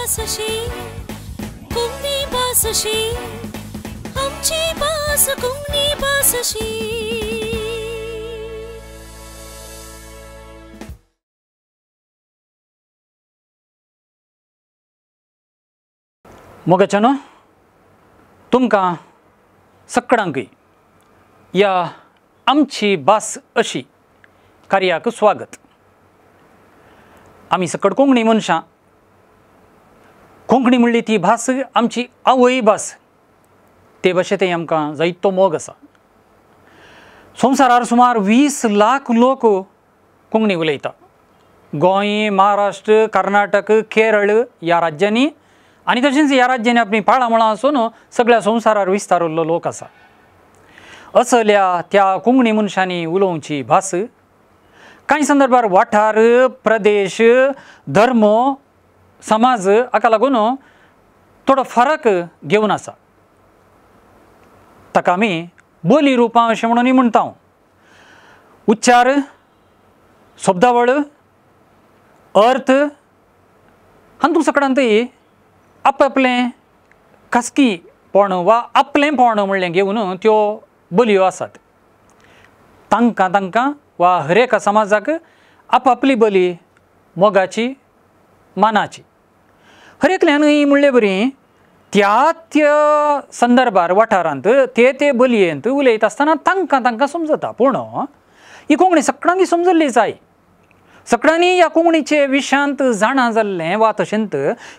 बासशी कुंगनी बासशी आमची बास कुंगनी बासशी मोगाच्यानो तुमकां सगळ्यांक या आमची भास अशी कार्याक स्वागत. आमी सकट कोंकणी मनशां कोंकणी म्हणली ती भास आमची आवय भास ते भाशेंतय आमकां जायतो मोग आसा. संवसारार सुमार 20 लाख लोक कोंकणी उलयता. गोंय, महाराष्ट्र, कर्नाटक, केरळ ह्या राज्यांनी आनी तशेंच ह्या राज्यांनी आपली पाळामळां आसून सगळ्या संवसारार विस्तारिल्लो लोक आसा. असल्या त्या कोंकणी मनशांनी उलोवची भास कांय संदर्भार वाठार, प्रदेश, धर्म, समाज हाका लागून थोडो फरक घेवन आसा. ताका आमी बोली रुपां अशें म्हणून म्हणटा. उच्चार, शब्दावळ, अर्थ हातूंत सगळ्यांतय आपआपलें खासगीपण वा आपलेंपण म्हणलें घेवन त्यो बोलयो आसात. तांकां वा हर एका समाजाक आपआपली बोली मोगाची, मानाची. हर एकल्यानय म्हणलें बरी त्या संदर्भार वाठारांत ते बोलयेंत उलयत आसतना तांकां समजता. पूण ही कोंकणी सगळ्यांनी समजल्ली जाय. सगळ्यांनी ह्या कोंकणीचे विशयांत जाणा जाल्लें वा तशेंच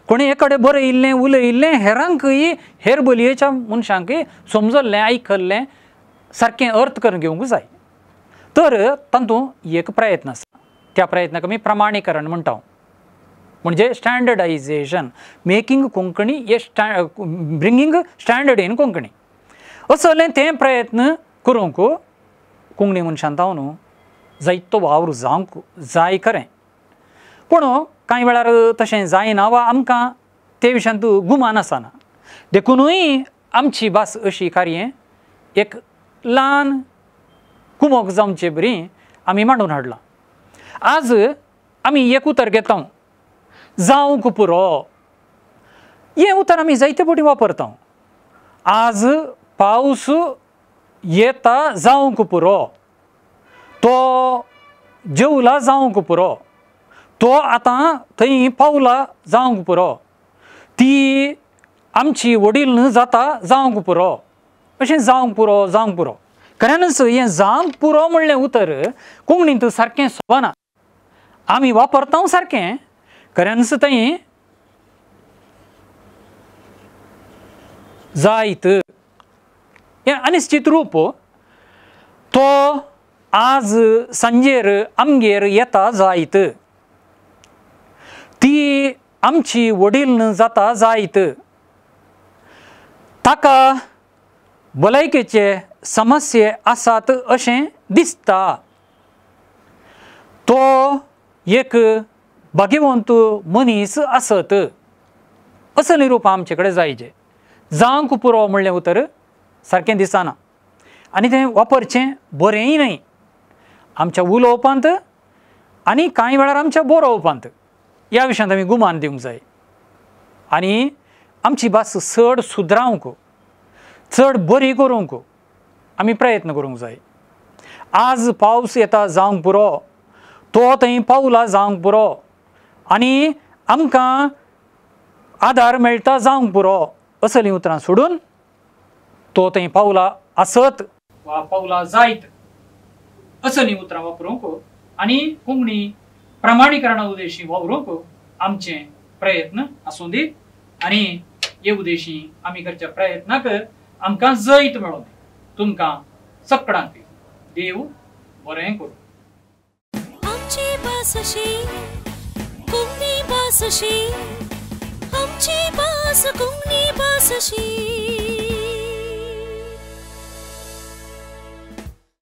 कोणी एकडे बरयिल्लें उलयिल्लें हेरांकय हेर बोलयेच्या मनशांकय समजल्लें, आयकल्लें सारकें अर्थ करून घेवंक जाय. तर तातूंत एक प्रयत्न आसा. त्या प्रयत्नाक आमी प्रमाणीकरण म्हणटा. म्हणजे स्टँडर्डायजेशन, मेकिंग कोंकणी ब्रिंगींग स्टँडर्ड इन कोंकणी. असलें तें प्रयत्न करूंक कोंकणी मनशांत हांव न्हू जायतो वावर जावंक जाय खरें. पूण कांय वेळार तशें जायना वा आमकां ते विशयांत गुमान आसना. देखूनय आमची भास अशी कार्य एक ल्हान कुमक जावचे बरी आमी मांडून हाडलां. आज आमी एक उतर घेता, जावंक पुरो. हें उतर आमी जायते फावटी वापरता. आज पावस येता जावंक पुरो, तो जेवला जावंक पुरो, तो आतां थंय पावला जावंक पुरो, ती आमची वडील न्हय जाता जावंक पुरो. अशें जावंक पुरो. खऱ्यानच हें जावंक पुरो म्हणलें उतर कोंकणींत सारकें सोबना. आमी वापरता सारकें, खऱ्यानच थंय जायत हें अनिश्चित रूप. तो आज सांजेर आमगेर येता जायत, ती आमची वडील न्हय जाता जायत, ताका भलायकेचे समस्ये आसात अशें दिसता, तो एक भाग्यवंत मनीस आसत. असलें रूप आमचे कडेन जायचें. जावंक पुरो म्हणलें उतर सारकें दिसना आनी तें वापरचें बरेंय न्हय आमच्या उलोवपांत आनी कांय वेळार आमच्या बरोवपांत. ह्या विशयांत आमी गुमान दिवंक जाय आनी आमची भास चड सुदरावंक, चड बरी करूंक आमी प्रयत्न करूंक जाय. आज पावस येता जावंक पुरो, तो थंय पावला जावंक पुरो आनी आमकां आदार मेळटा जावंक पुरो. असलीं उतरां सोडून तो थंय पावला आसत वा पावला जायत असलीं उतरां वापरूंक आनी कोंकणी प्रमाणीकरणा उद्देशी वावरूंक आमचे प्रयत्न आसूं दी. आनी हे उद्देशी आमी करच्या प्रयत्नाक आमकां जैत मेळों दी. तुमकां सगळ्यांक देव बरें करूं. आमची भासशी कोंकणी भासशी आमची भास कोंकणी भासशी.